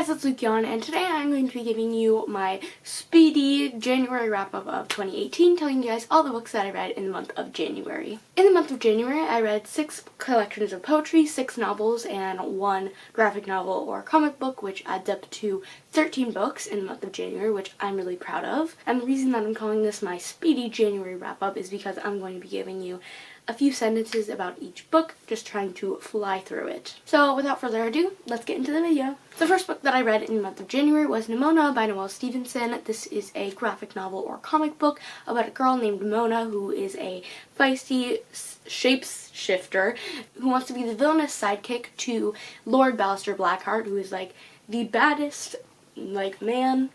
guys, it's Lukyan, and today I'm going to be giving you my speedy January wrap-up of 2018, telling you guys all the books that I read in the month of January. In the month of January, I read 6 collections of poetry, 6 novels, and 1 graphic novel or comic book, which adds up to 13 books in the month of January, which I'm really proud of. And the reason that I'm calling this my speedy January wrap-up is because I'm going to be giving you a few sentences about each book, just trying to fly through it. So without further ado, let's get into the video. The first book that I read in the month of January was Nimona by Noelle Stevenson. This is a graphic novel or comic book about a girl named Nimona who is a feisty shapeshifter who wants to be the villainous sidekick to Lord Ballister Blackheart, who is like the baddest man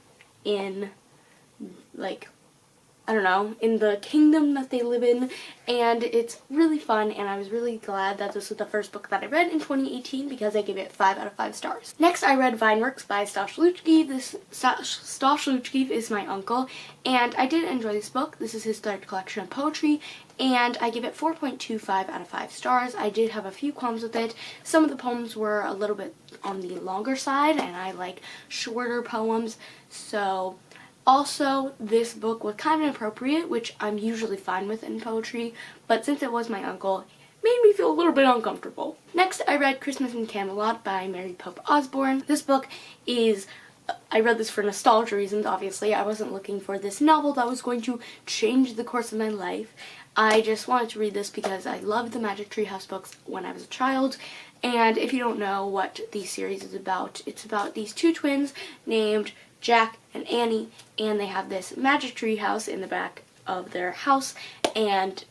in I don't know, in the kingdom that they live in, and it's really fun, and I was really glad that this was the first book that I read in 2018 because I gave it 5 out of 5 stars. Next, I read Vineworks by Stosh Luchky. Stosh Luchky is my uncle, and I did enjoy this book. This is his 3rd collection of poetry, and I give it 4.25 out of 5 stars. I did have a few qualms with it. Some of the poems were a little bit on the longer side, and I like shorter poems, so also, this book was kind of inappropriate, which I'm usually fine with in poetry, but since it was my uncle, it made me feel a little bit uncomfortable. Next, I read Christmas in Camelot by Mary Pope Osborne. This book is, I read this for nostalgia reasons, obviously. I wasn't looking for this novel that was going to change the course of my life. I just wanted to read this because I loved the Magic Tree House books when I was a child. And if you don't know what the series is about, it's about these 2 twins named Jack and Annie, and they have this magic tree house in the back of their house, and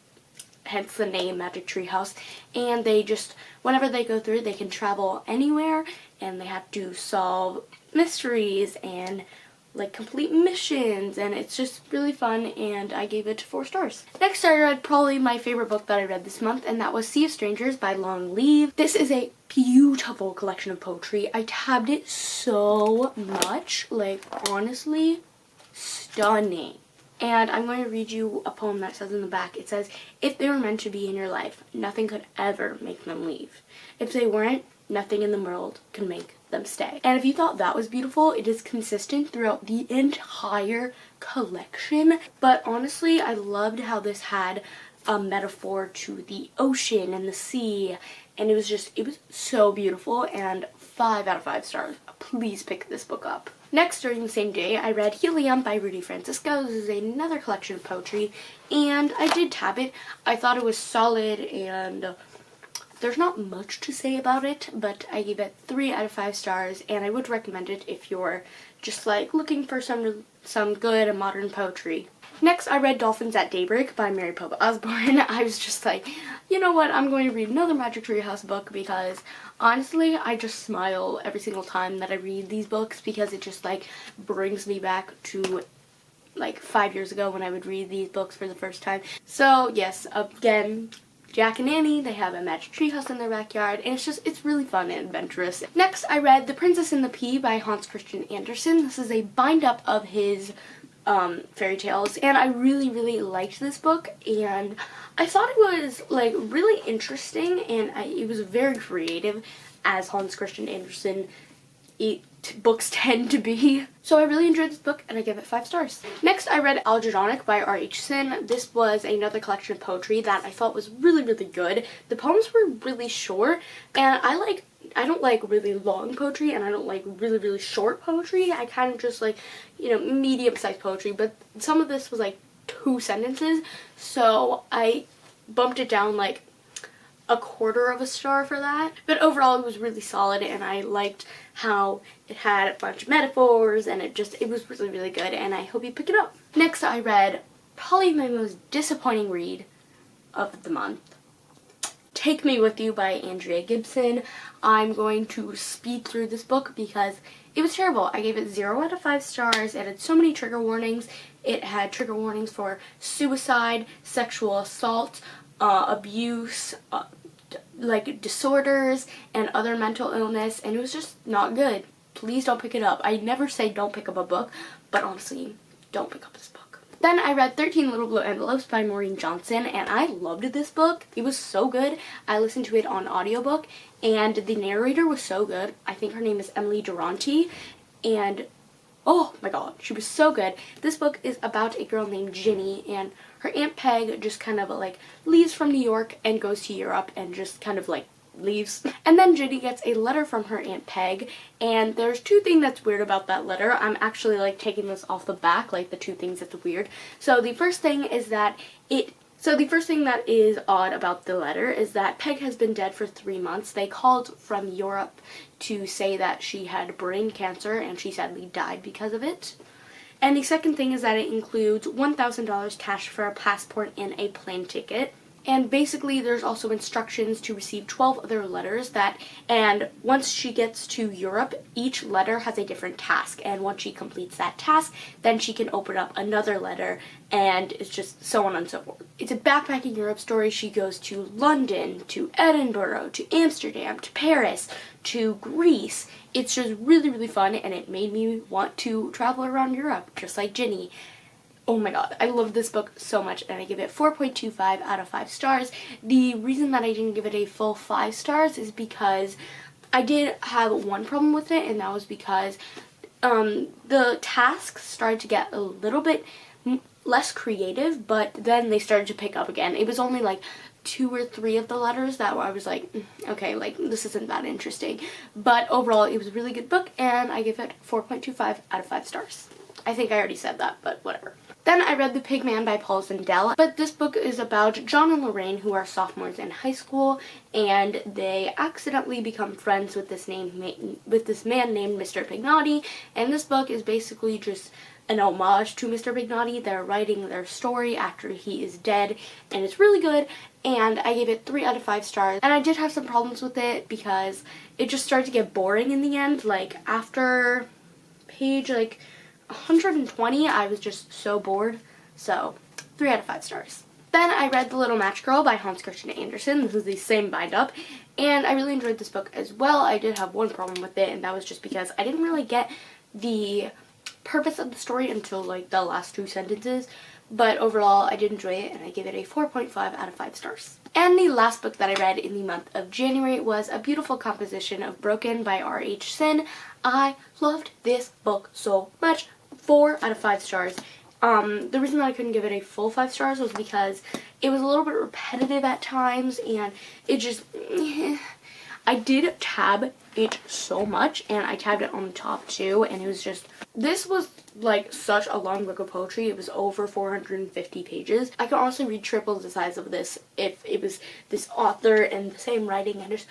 hence the name Magic Tree House. And they just, whenever they go through, they can travel anywhere, and they have to solve mysteries and complete missions, and it's just really fun, and I gave it 4 stars. Next, I read probably my favorite book that I read this month, and that was Sea of Strangers by Long Leave. This is a beautiful collection of poetry. I tabbed it so much, honestly, stunning. And I'm going to read you a poem that says in the back, it says, "If they were meant to be in your life, nothing could ever make them leave. If they weren't, nothing in the world could make them stay." And if you thought that was beautiful, it is consistent throughout the entire collection. But honestly, I loved how this had a metaphor to the ocean and the sea, and it was so beautiful, and 5 out of 5 stars. Please pick this book up. Next, during the same day, I read Helium by Rudy Francisco. This is another collection of poetry, and I did tab it. I thought it was solid, and there's not much to say about it, but I gave it 3 out of 5 stars, and I would recommend it if you're just looking for some good and modern poetry. Next, I read Dolphins at Daybreak by Mary Pope Osborne. I was just you know what, I'm going to read another Magic Tree House book because honestly, I just smile every single time that I read these books because it just brings me back to 5 years ago when I would read these books for the first time. So yes, again, Jack and Annie, they have a magic tree house in their backyard, and it's really fun and adventurous. Next, I read The Princess and the Pea by Hans Christian Andersen. This is a bind-up of his fairy tales, and I really, really liked this book, and I thought it was really interesting, and it was very creative, as Hans Christian Andersen books tend to be. So I really enjoyed this book, and I give it 5 stars. Next, I read Algerdonek by R.H. Sin. This was another collection of poetry that I thought was really, really good. The poems were really short, and I don't like really long poetry, and I don't like really, really short poetry. I kind of just medium-sized poetry, but some of this was 2 sentences, so I bumped it down a 1/4 of a star for that. But overall, it was really solid, and I liked how it had a bunch of metaphors, and it was really, really good, and I hope you pick it up. Next, I read probably my most disappointing read of the month, Take Me With You by Andrea Gibson. I'm going to speed through this book because it was terrible. I gave it 0 out of 5 stars. It had so many trigger warnings. It had trigger warnings for suicide, sexual assault, abuse, disorders, and other mental illness, and it was just not good. Please don't pick it up. I never say don't pick up a book, but honestly, don't pick up this book. Then I read 13 Little Blue Envelopes by Maureen Johnson, and I loved this book. It was so good. I listened to it on audiobook, and the narrator was so good. I think her name is Emily Durante, and oh my god, she was so good. This book is about a girl named Ginny, and her Aunt Peg just kind of like leaves from New York and goes to Europe and just kind of like leaves. And then Ginny gets a letter from her Aunt Peg, and there's two things that's weird about that letter. I'm actually like taking this off the back, like the two things that's weird. So the first thing that is odd about the letter is that Peg has been dead for 3 months. They called from Europe to say that she had brain cancer and she sadly died because of it. And the second thing is that it includes $1,000 cash for a passport and a plane ticket. And basically there's also instructions to receive 12 other letters and once she gets to Europe, each letter has a different task, and once she completes that task, then she can open up another letter, and it's just so on and so forth. It's a backpacking Europe story. She goes to London, to Edinburgh, to Amsterdam, to Paris, to Greece. It's just really, really fun, and it made me want to travel around Europe, just like Ginny. Oh my god, I love this book so much, and I give it 4.25 out of 5 stars. The reason that I didn't give it a full 5 stars is because I did have one problem with it, and that was because the tasks started to get a little bit less creative, but then they started to pick up again. It was only like 2 or 3 of the letters that I was like, okay, like this isn't that interesting. But overall, it was a really good book, and I give it 4.25 out of 5 stars. I think I already said that, but whatever. Then I read The Pigman by Paul Zindel, but this book is about John and Lorraine, who are sophomores in high school, and they accidentally become friends with this man named Mr. Pignotti, and this book is basically just an homage to Mr. Pignotti. They're writing their story after he is dead, and it's really good, and I gave it 3 out of 5 stars. And I did have some problems with it because it just started to get boring in the end. Like after page 120, I was just so bored. So 3 out of 5 stars. Then I read The Little MatchGirl by Hans Christian Andersen. This is the same bind up, and I really enjoyed this book as well. I did have one problem with it, and that was just because I didn't really get the purpose of the story until like the last 2 sentences, but overall I did enjoy it, and I give it a 4.5 out of 5 stars. And the last book that I read in the month of January was A Beautiful Composition of Broken by R.H. Sin. I loved this book so much. 4 out of 5 stars. The reason that I couldn't give it a full 5 stars was because it was a little bit repetitive at times, and it just, I did tab it so much, and I tabbed it on the top too, and it was just, this was like such a long book of poetry. It was over 450 pages. I could honestly read triple the size of this if it was this author and the same writing, and just,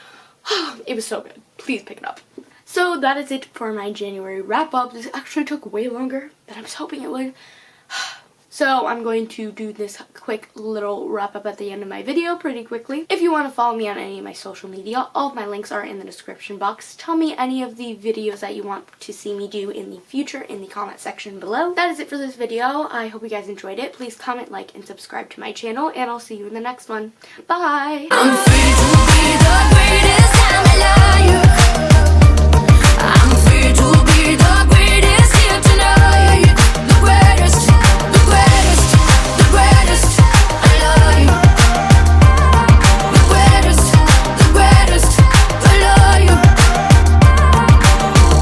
it was so good. Please pick it up. So that is it for my January wrap up. This actually took way longer than I was hoping it would. So I'm going to do this quick little wrap up at the end of my video pretty quickly. If you want to follow me on any of my social media, all of my links are in the description box. Tell me any of the videos that you want to see me do in the future in the comment section below. That is it for this video. I hope you guys enjoyed it. Please comment, like, and subscribe to my channel, and I'll see you in the next one. Bye! I'm free to be the greatest, I'm alive.